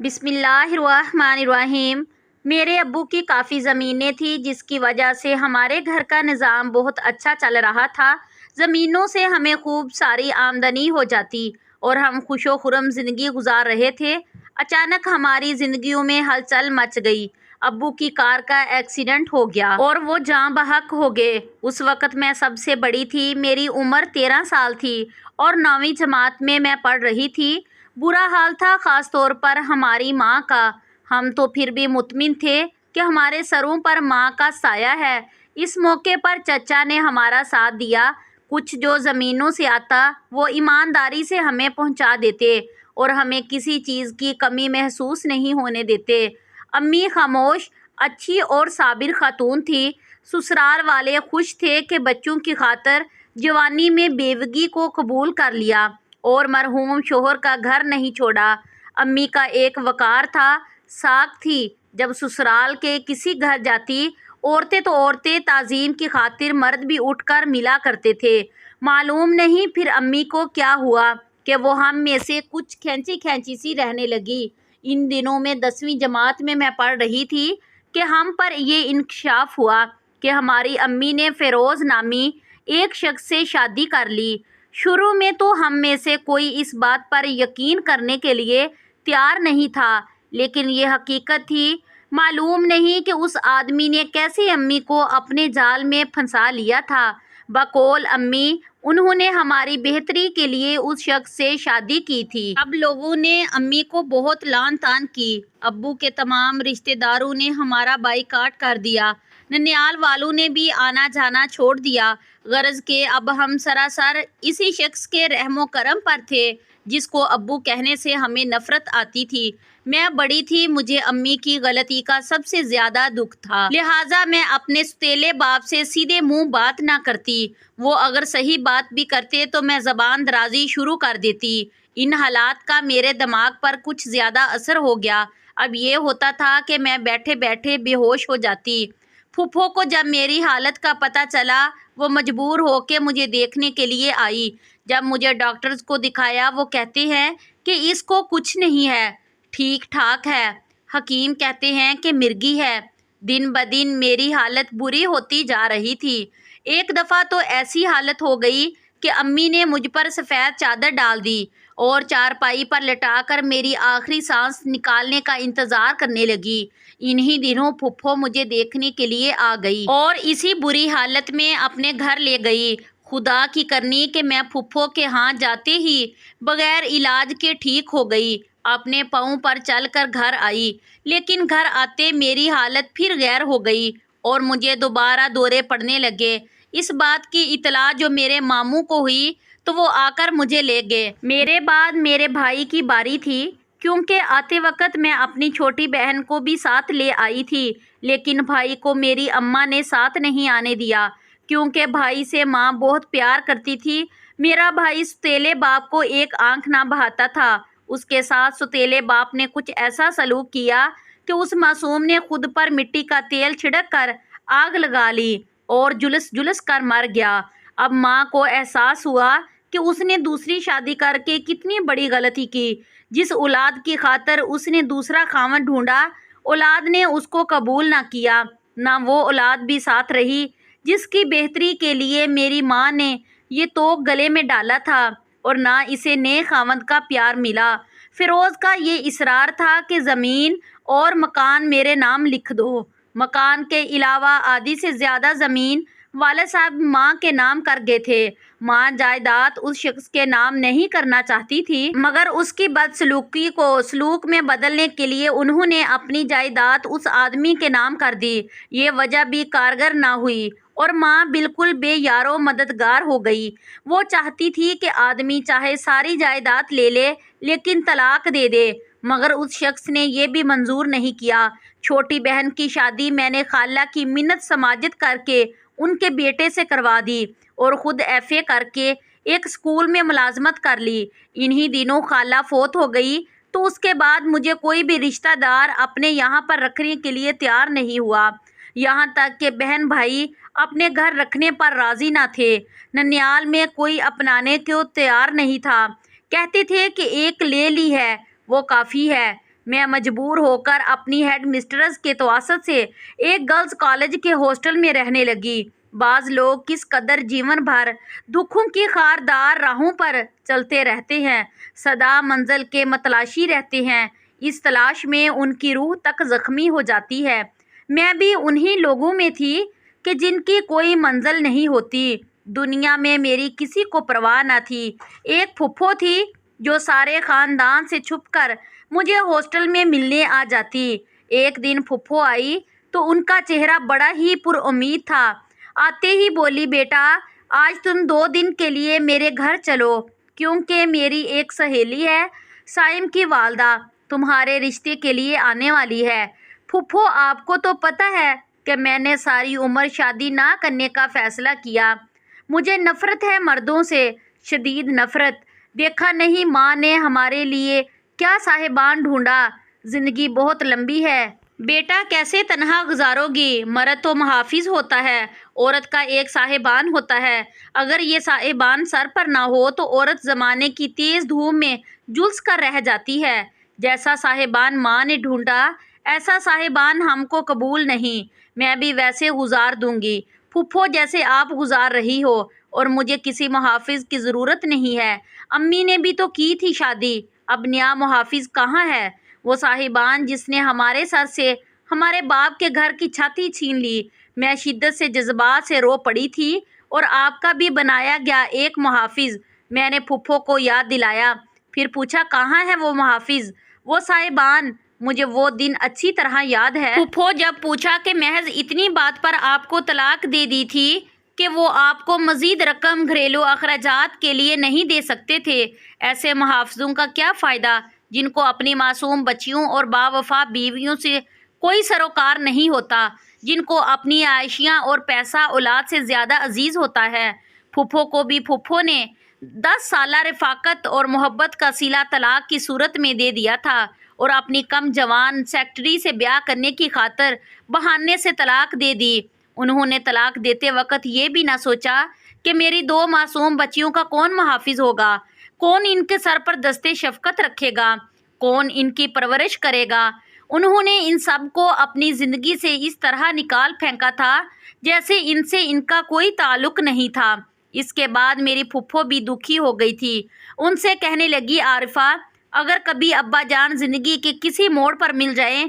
بسم اللہ الرحمن الرحیم۔ میرے ابو کی کافی زمینیں تھیں جس کی وجہ سے ہمارے گھر کا نظام بہت اچھا چل رہا تھا۔ زمینوں سے ہمیں خوب ساری آمدنی ہو جاتی اور ہم خوش و خرم زندگی گزار رہے تھے۔ اچانک ہماری زندگیوں میں ہلچل مچ گئی۔ ابو کی کار کا ایکسیڈنٹ ہو گیا اور وہ جاں بحق ہو گئے۔ اس وقت میں سب سے بڑی تھی، میری عمر 13 سال تھی اور 9ویں جماعت میں پڑھ رہی تھی۔ برا حال تھا، خاص طور پر ہماری ماں کا۔ ہم تو پھر بھی مطمئن تھے کہ ہمارے سروں پر ماں کا سایہ ہے۔ اس موقع پر چچا نے ہمارا ساتھ دیا۔ کچھ جو زمینوں سے آتا وہ ایمانداری سے ہمیں پہنچا دیتے اور ہمیں کسی چیز کی کمی محسوس نہیں ہونے دیتے۔ امی خاموش، اچھی اور صابر خاتون تھی۔ سسرال والے خوش تھے کہ بچوں کی خاطر جوانی میں بیوگی کو قبول کر لیا اور مرحوم شوہر کا گھر نہیں چھوڑا۔ امی کا ایک وقار تھا، ساکھ تھی۔ جب سسرال کے کسی گھر جاتی، عورتیں تو عورتیں، تعظیم کی خاطر مرد بھی اٹھ کر ملا کرتے تھے۔ معلوم نہیں پھر امی کو کیا ہوا کہ وہ ہم میں سے کچھ کھینچی کھینچی سی رہنے لگی۔ ان دنوں میں 10ویں جماعت میں پڑھ رہی تھی کہ ہم پر یہ انکشاف ہوا کہ ہماری امی نے فیروز نامی ایک شخص سے شادی کر لی۔ شروع میں تو ہم میں سے کوئی اس بات پر یقین کرنے کے لیے تیار نہیں تھا، لیکن یہ حقیقت تھی۔ معلوم نہیں کہ اس آدمی نے کیسے امی کو اپنے جال میں پھنسا لیا تھا۔ بقول امی، انہوں نے ہماری بہتری کے لیے اس شخص سے شادی کی تھی۔ اب لوگوں نے امی کو بہت لعن طعن کی۔ ابو کے تمام رشتہ داروں نے ہمارا بائیکاٹ کر دیا۔ ننیال والوں نے بھی آنا جانا چھوڑ دیا، غرض کہ اب ہم سراسر اسی شخص کے رحم و کرم پر تھے جس کو ابو کہنے سے ہمیں نفرت آتی تھی۔ میں بڑی تھی، مجھے امی کی غلطی کا سب سے زیادہ دکھ تھا، لہٰذا میں اپنے ستیلے باپ سے سیدھے منہ بات نہ کرتی۔ وہ اگر صحیح بات بھی کرتے تو میں زبان درازی شروع کر دیتی۔ ان حالات کا میرے دماغ پر کچھ زیادہ اثر ہو گیا۔ اب یہ ہوتا تھا کہ میں بیٹھے بیٹھے بے ہوش ہو جاتی۔ پھپھو کو جب میری حالت کا پتہ چلا، وہ مجبور ہو کے مجھے دیکھنے کے لیے آئی۔ جب مجھے ڈاکٹرز کو دکھایا، وہ کہتے ہیں کہ اس کو کچھ نہیں ہے، ٹھیک ٹھاک ہے۔ حکیم کہتے ہیں کہ مرگی ہے۔ دن بدن میری حالت بری ہوتی جا رہی تھی۔ ایک دفعہ تو ایسی حالت ہو گئی کہ امی نے مجھ پر سفید چادر ڈال دی اور چارپائی پر لٹا کر میری آخری سانس نکالنے کا انتظار کرنے لگی۔ انہی دنوں پھپھو مجھے دیکھنے کے لیے آ گئی اور اسی بری حالت میں اپنے گھر لے گئی۔ خدا کی کرنی کہ میں پھپھو کے ہاں جاتے ہی بغیر علاج کے ٹھیک ہو گئی، اپنے پاؤں پر چل کر گھر آئی۔ لیکن گھر آتے میری حالت پھر غیر ہو گئی اور مجھے دوبارہ دورے پڑنے لگے۔ اس بات کی اطلاع جو میرے ماموں کو ہوئی تو وہ آ کر مجھے لے گئے۔ میرے بعد میرے بھائی کی باری تھی، کیونکہ آتے وقت میں اپنی چھوٹی بہن کو بھی ساتھ لے آئی تھی، لیکن بھائی کو میری اماں نے ساتھ نہیں آنے دیا، کیونکہ بھائی سے ماں بہت پیار کرتی تھی۔ میرا بھائی ستیلے باپ کو ایک آنکھ نہ بہاتا تھا۔ اس کے ساتھ ستیلے باپ نے کچھ ایسا سلوک کیا کہ اس معصوم نے خود پر مٹی کا تیل چھڑک کر آگ لگا لی اور جھلس جھلس کر مر گیا۔ اب ماں کو احساس ہوا کہ اس نے دوسری شادی کر کے کتنی بڑی غلطی کی۔ جس اولاد کی خاطر اس نے دوسرا خاوند ڈھونڈا، اولاد نے اس کو قبول نہ کیا، نہ وہ اولاد بھی ساتھ رہی جس کی بہتری کے لیے میری ماں نے یہ توق گلے میں ڈالا تھا، اور نہ اسے نئے خاوند کا پیار ملا۔ فیروز کا یہ اصرار تھا کہ زمین اور مکان میرے نام لکھ دو۔ مکان کے علاوہ آدھی سے زیادہ زمین والد صاحب ماں کے نام کر گئے تھے۔ ماں جائیداد اس شخص کے نام نہیں کرنا چاہتی تھی، مگر اس کی بدسلوکی کو سلوک میں بدلنے کے لیے انہوں نے اپنی جائیداد اس آدمی کے نام کر دی۔ یہ وجہ بھی کارگر نہ ہوئی اور ماں بالکل بے یار و مددگار ہو گئی۔ وہ چاہتی تھی کہ آدمی چاہے ساری جائیداد لے لے لیکن طلاق دے دے، مگر اس شخص نے یہ بھی منظور نہیں کیا۔ چھوٹی بہن کی شادی میں نے خالہ کی منت سماجت کر کے ان کے بیٹے سے کروا دی اور خود ایف اے کر کے ایک اسکول میں ملازمت کر لی۔ انہی دنوں خالہ فوت ہو گئی تو اس کے بعد مجھے کوئی بھی رشتہ دار اپنے یہاں پر رکھنے کے لیے تیار نہیں ہوا، یہاں تک کہ بہن بھائی اپنے گھر رکھنے پر راضی نہ تھے۔ ننیال میں کوئی اپنانے کو تیار نہیں تھا، کہتے تھے کہ ایک لے لی ہے وہ کافی ہے۔ میں مجبور ہو کر اپنی ہیڈ مسٹرس کے توسط سے ایک گرلز کالج کے ہاسٹل میں رہنے لگی۔ بعض لوگ کس قدر جیون بھر دکھوں کی خاردار راہوں پر چلتے رہتے ہیں، سدا منزل کے متلاشی رہتے ہیں، اس تلاش میں ان کی روح تک زخمی ہو جاتی ہے۔ میں بھی انہی لوگوں میں تھی کہ جن کی کوئی منزل نہیں ہوتی۔ دنیا میں میری کسی کو پرواہ نہ تھی۔ ایک پھپھو تھی جو سارے خاندان سے چھپ کر مجھے ہاسٹل میں ملنے آ جاتی۔ ایک دن پھپھو آئی تو ان کا چہرہ بڑا ہی پر امید تھا۔ آتے ہی بولی، بیٹا آج تم 2 دن کے لیے میرے گھر چلو، کیونکہ میری ایک سہیلی ہے، سائم کی والدہ تمہارے رشتے کے لیے آنے والی ہے۔ پھپھو آپ کو تو پتہ ہے کہ میں نے ساری عمر شادی نہ کرنے کا فیصلہ کیا۔ مجھے نفرت ہے مردوں سے، شدید نفرت۔ دیکھا نہیں ماں نے ہمارے لیے کیا صاحبان ڈھونڈا۔ زندگی بہت لمبی ہے، بیٹا کیسے تنہا گزارو گی؟ مرد تو محافظ ہوتا ہے، عورت کا ایک صاحبان ہوتا ہے۔ اگر یہ صاحبان سر پر نہ ہو تو عورت زمانے کی تیز دھوپ میں جھلس کر رہ جاتی ہے۔ جیسا صاحبان ماں نے ڈھونڈا ایسا صاحبان ہم کو قبول نہیں۔ میں بھی ویسے گزار دوں گی پھپھو جیسے آپ گزار رہی ہو، اور مجھے کسی محافظ کی ضرورت نہیں ہے۔ امی نے بھی تو کی تھی شادی، اب نیا محافظ کہاں ہے؟ وہ صاحبان جس نے ہمارے سر سے ہمارے باپ کے گھر کی چھت ہی چھین لی۔ میں شدت سے جذبات سے رو پڑی تھی۔ اور آپ کا بھی بنایا گیا ایک محافظ، میں نے پھپھو کو یاد دلایا۔ پھر پوچھا، کہاں ہے وہ محافظ، وہ صاحبان؟ مجھے وہ دن اچھی طرح یاد ہے۔ پھپھو جب پوچھا کہ محض اتنی بات پر آپ کو طلاق دے دی تھی کہ وہ آپ کو مزید رقم گھریلو اخراجات کے لیے نہیں دے سکتے تھے۔ ایسے محافظوں کا کیا فائدہ جن کو اپنی معصوم بچیوں اور باوفا بیویوں سے کوئی سروکار نہیں ہوتا، جن کو اپنی عائشیاں اور پیسہ اولاد سے زیادہ عزیز ہوتا ہے۔ پھپھو کو بھی پھپھو نے 10 سالہ رفاقت اور محبت کا صلہ طلاق کی صورت میں دے دیا تھا، اور اپنی کم جوان سیکرٹری سے بیاہ کرنے کی خاطر بہانے سے طلاق دے دی۔ انہوں نے طلاق دیتے وقت یہ بھی نہ سوچا کہ میری 2 معصوم بچیوں کا کون محافظ ہوگا، کون ان کے سر پر دستے شفقت رکھے گا، کون ان کی پرورش کرے گا۔ انہوں نے ان سب کو اپنی زندگی سے اس طرح نکال پھینکا تھا جیسے ان سے ان کا کوئی تعلق نہیں تھا۔ اس کے بعد میری پھپھو بھی دکھی ہو گئی تھی۔ ان سے کہنے لگی، عارفہ اگر کبھی ابا جان زندگی کے کسی موڑ پر مل جائیں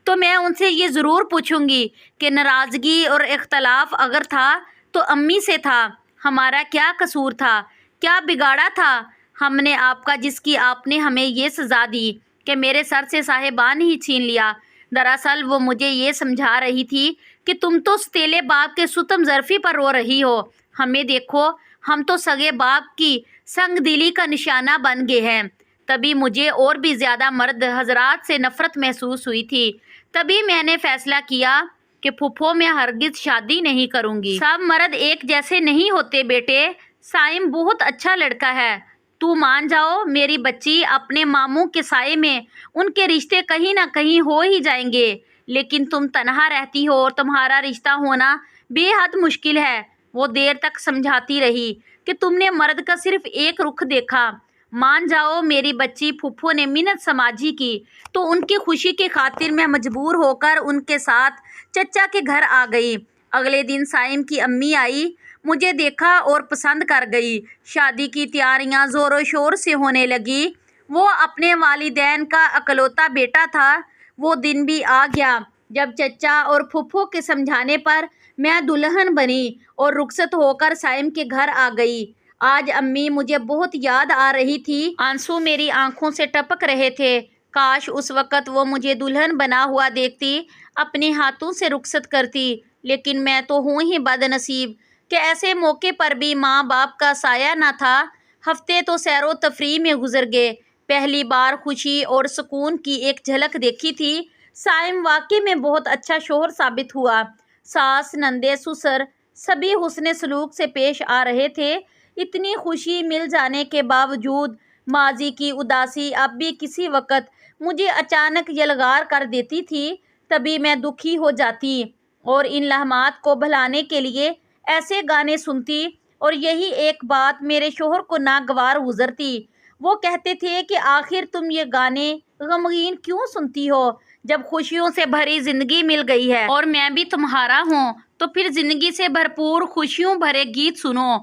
تو میں ان سے یہ ضرور پوچھوں گی کہ ناراضگی اور اختلاف اگر تھا تو امی سے تھا، ہمارا کیا قصور تھا، کیا بگاڑا تھا ہم نے آپ کا جس کی آپ نے ہمیں یہ سزا دی کہ میرے سر سے صاحبان ہی چھین لیا۔ دراصل وہ مجھے یہ سمجھا رہی تھی کہ تم تو ستیلے باپ کے ستم ظرفی پر رو رہی ہو، ہمیں دیکھو ہم تو سگے باپ کی سنگ دلی کا نشانہ بن گئے ہیں۔ تبھی مجھے اور بھی زیادہ مرد حضرات سے نفرت محسوس ہوئی تھی۔ تبھی میں نے فیصلہ کیا کہ پھپھو میں ہرگز شادی نہیں کروں گی۔ سب مرد ایک جیسے نہیں ہوتے بیٹے، سائم بہت اچھا لڑکا ہے، تو مان جاؤ میری بچی، اپنے ماموں کے سائے میں ان کے رشتے کہیں نہ کہیں ہو ہی جائیں گے، لیکن تم تنہا رہتی ہو اور تمہارا رشتہ ہونا بے حد مشکل ہے۔ وہ دیر تک سمجھاتی رہی کہ تم نے مرد کا صرف ایک رخ دیکھا۔ مان جاؤ میری بچی، پھپھو نے منت سماجی کی تو ان کی خوشی کی خاطر میں مجبور ہو کر ان کے ساتھ چچا کے گھر آ گئی۔ اگلے دن سائم کی امی آئی، مجھے دیکھا اور پسند کر گئی۔ شادی کی تیاریاں زور و شور سے ہونے لگی۔ وہ اپنے والدین کا اکلوتا بیٹا تھا۔ وہ دن بھی آ گیا جب چچا اور پھپھو کے سمجھانے پر میں دلہن بنی اور رخصت ہو کر سائم کے گھر آ گئی۔ آج امی مجھے بہت یاد آ رہی تھی، آنسو میری آنکھوں سے ٹپک رہے تھے۔ کاش اس وقت وہ مجھے دلہن بنا ہوا دیکھتی، اپنے ہاتھوں سے رخصت کرتی، لیکن میں تو ہوں ہی بد نصیب کہ ایسے موقع پر بھی ماں باپ کا سایہ نہ تھا۔ ہفتے تو سیر و تفریح میں گزر گئے۔ پہلی بار خوشی اور سکون کی ایک جھلک دیکھی تھی۔ سائم واقعی میں بہت اچھا شوہر ثابت ہوا۔ ساس، نندے، سسر سبھی حسن سلوک سے پیش آ رہے تھے۔ اتنی خوشی مل جانے کے باوجود ماضی کی اداسی اب بھی کسی وقت مجھے اچانک یلغار کر دیتی تھی۔ تبھی میں دکھی ہو جاتی اور ان لمحات کو بھلانے کے لیے ایسے گانے سنتی، اور یہی ایک بات میرے شوہر کو ناگوار گزرتی۔ وہ کہتے تھے کہ آخر تم یہ گانے غمگین کیوں سنتی ہو جب خوشیوں سے بھری زندگی مل گئی ہے اور میں بھی تمہارا ہوں؟ تو پھر زندگی سے بھرپور خوشیوں بھرے گیت سنو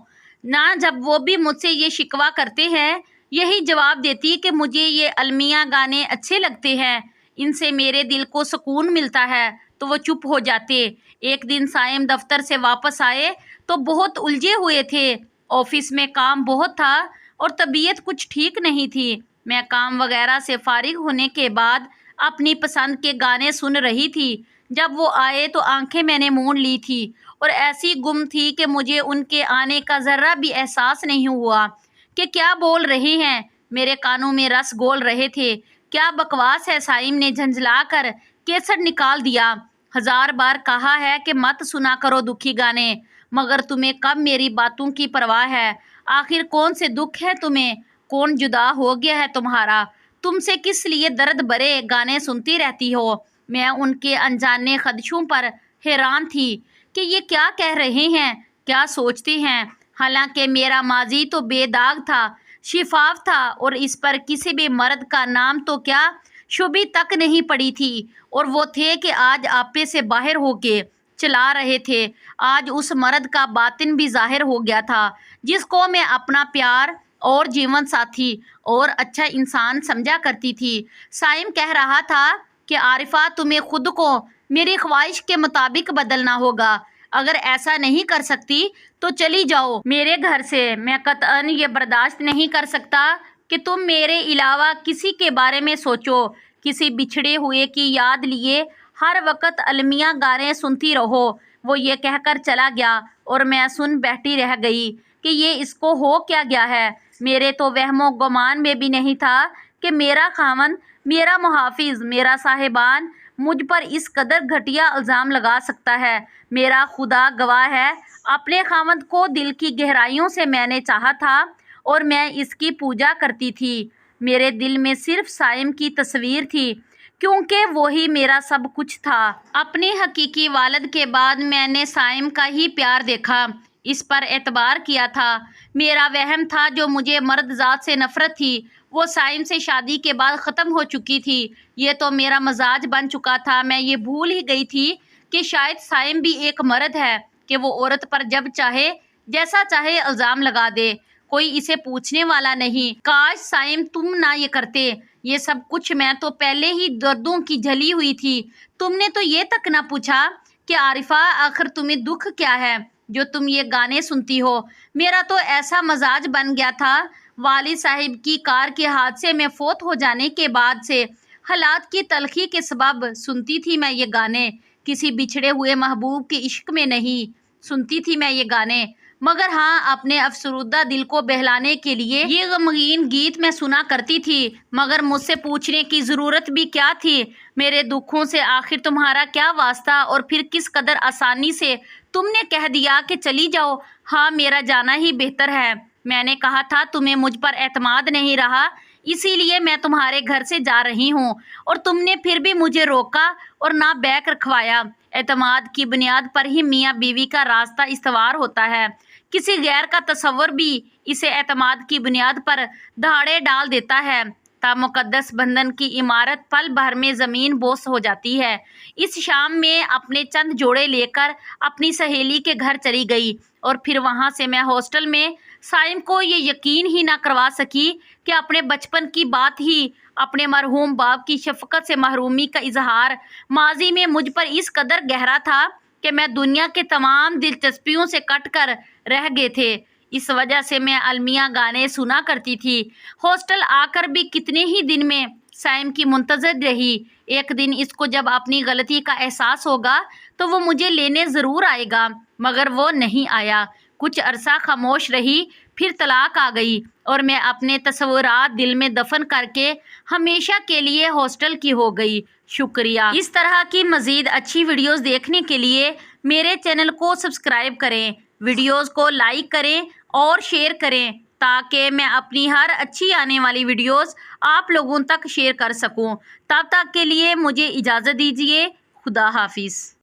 نہ۔ جب وہ بھی مجھ سے یہ شکوہ کرتے ہیں، یہی جواب دیتی کہ مجھے یہ المیہ گانے اچھے لگتے ہیں، ان سے میرے دل کو سکون ملتا ہے، تو وہ چپ ہو جاتے۔ ایک دن سائم دفتر سے واپس آئے تو بہت الجھے ہوئے تھے۔ آفس میں کام بہت تھا اور طبیعت کچھ ٹھیک نہیں تھی۔ میں کام وغیرہ سے فارغ ہونے کے بعد اپنی پسند کے گانے سن رہی تھی۔ جب وہ آئے تو آنکھیں میں نے مونڈ لی تھی اور ایسی گم تھی کہ مجھے ان کے آنے کا ذرہ بھی احساس نہیں ہوا کہ کیا بول رہے ہیں۔ میرے کانوں میں رس گول رہے تھے۔ کیا بکواس ہے! سائم نے جھنجھلا کر کیسٹ نکال دیا۔ 1000 بار کہا ہے کہ مت سنا کرو دکھی گانے، مگر تمہیں کب میری باتوں کی پرواہ ہے؟ آخر کون سے دکھ ہے تمہیں؟ کون جدا ہو گیا ہے تمہارا؟ تم سے کس لیے درد بھرے گانے سنتی رہتی ہو؟ میں ان کے انجانے خدشوں پر حیران تھی کہ یہ کیا کہہ رہے ہیں، کیا سوچتے ہیں۔ حالانکہ میرا ماضی تو بے داغ تھا، شفاف تھا، اور اس پر کسی بھی مرد کا نام تو کیا شبی تک نہیں پڑی تھی، اور وہ تھے کہ آج آپے سے باہر ہو کے چلا رہے تھے۔ آج اس مرد کا باطن بھی ظاہر ہو گیا تھا جس کو میں اپنا پیار اور جیون ساتھی اور اچھا انسان سمجھا کرتی تھی۔ سائم کہہ رہا تھا کہ عارفہ، تمہیں خود کو میری خواہش کے مطابق بدلنا ہوگا۔ اگر ایسا نہیں کر سکتی تو چلی جاؤ میرے گھر سے۔ میں قطعاً یہ برداشت نہیں کر سکتا کہ تم میرے علاوہ کسی کے بارے میں سوچو، کسی بچھڑے ہوئے کی یاد لیے ہر وقت المیہ گانے سنتی رہو۔ وہ یہ کہہ کر چلا گیا اور میں سن بیٹھی رہ گئی کہ یہ اس کو ہو کیا گیا ہے۔ میرے تو وہم و گمان میں بھی نہیں تھا کہ میرا خاوند، میرا محافظ، میرا صاحبان مجھ پر اس قدر گھٹیا الزام لگا سکتا ہے۔ میرا خدا گواہ ہے، اپنے خاوند کو دل کی گہرائیوں سے میں نے چاہا تھا اور میں اس کی پوجا کرتی تھی۔ میرے دل میں صرف سائم کی تصویر تھی، کیونکہ وہی میرا سب کچھ تھا۔ اپنے حقیقی والد کے بعد میں نے سائم کا ہی پیار دیکھا، اس پر اعتبار کیا تھا۔ میرا وہم تھا، جو مجھے مرد ذات سے نفرت تھی، وہ سائم سے شادی کے بعد ختم ہو چکی تھی۔ یہ تو میرا مزاج بن چکا تھا۔ میں یہ بھول ہی گئی تھی کہ شاید سائم بھی ایک مرد ہے کہ وہ عورت پر جب چاہے جیسا چاہے الزام لگا دے، کوئی اسے پوچھنے والا نہیں۔ کاش سائم تم نہ یہ کرتے یہ سب کچھ، میں تو پہلے ہی دردوں کی جلی ہوئی تھی۔ تم نے تو یہ تک نہ پوچھا کہ عارفہ، آخر تمہیں دکھ کیا ہے جو تم یہ گانے سنتی ہو؟ میرا تو ایسا مزاج بن گیا تھا، والد صاحب کی کار کے حادثے میں فوت ہو جانے کے بعد سے حالات کی تلخی کے سبب سنتی تھی میں یہ گانے۔ کسی بچھڑے ہوئے محبوب کے عشق میں نہیں سنتی تھی میں یہ گانے، مگر ہاں، اپنے افسردہ دل کو بہلانے کے لیے یہ غمگین گیت میں سنا کرتی تھی۔ مگر مجھ سے پوچھنے کی ضرورت بھی کیا تھی؟ میرے دکھوں سے آخر تمہارا کیا واسطہ؟ اور پھر کس قدر آسانی سے تم نے کہہ دیا کہ چلی جاؤ۔ ہاں، میرا جانا ہی بہتر ہے۔ میں نے کہا تھا تمہیں مجھ پر اعتماد نہیں رہا، اسی لیے میں تمہارے گھر سے جا رہی ہوں، اور تم نے پھر بھی مجھے روکا اور نہ بیک رکھوایا۔ اعتماد کی بنیاد پر ہی میاں بیوی کا راستہ استوار ہوتا ہے۔ کسی غیر کا تصور بھی اسے اعتماد کی بنیاد پر دھاڑے ڈال دیتا ہے۔ تا مقدس بندھن کی عمارت پل بھر میں زمین بوس ہو جاتی ہے۔ اس شام میں اپنے چند جوڑے لے کر اپنی سہیلی کے گھر چلی گئی، اور پھر وہاں سے میں ہاسٹل میں سائم کو یہ یقین ہی نہ کروا سکی کہ اپنے بچپن کی بات ہی، اپنے مرحوم باپ کی شفقت سے محرومی کا اظہار ماضی میں مجھ پر اس قدر گہرا تھا کہ میں دنیا کے تمام دلچسپیوں سے کٹ کر رہ گئے تھے۔ اس وجہ سے میں المیہ گانے سنا کرتی تھی۔ ہاسٹل آ کر بھی کتنے ہی دن میں سائم کی منتظر رہی۔ ایک دن اس کو جب اپنی غلطی کا احساس ہوگا تو وہ مجھے لینے ضرور آئے گا، مگر وہ نہیں آیا۔ کچھ عرصہ خاموش رہی، پھر طلاق آ گئی، اور میں اپنے تصورات دل میں دفن کر کے ہمیشہ کے لیے ہاسٹل کی ہو گئی۔ شکریہ۔ اس طرح کی مزید اچھی ویڈیوز دیکھنے کے لیے میرے چینل کو سبسکرائب کریں، ویڈیوز کو لائک کریں اور شیئر کریں، تاکہ میں اپنی ہر اچھی آنے والی ویڈیوز آپ لوگوں تک شیئر کر سکوں۔ تب تک کے لیے مجھے اجازت دیجیے۔ خدا حافظ۔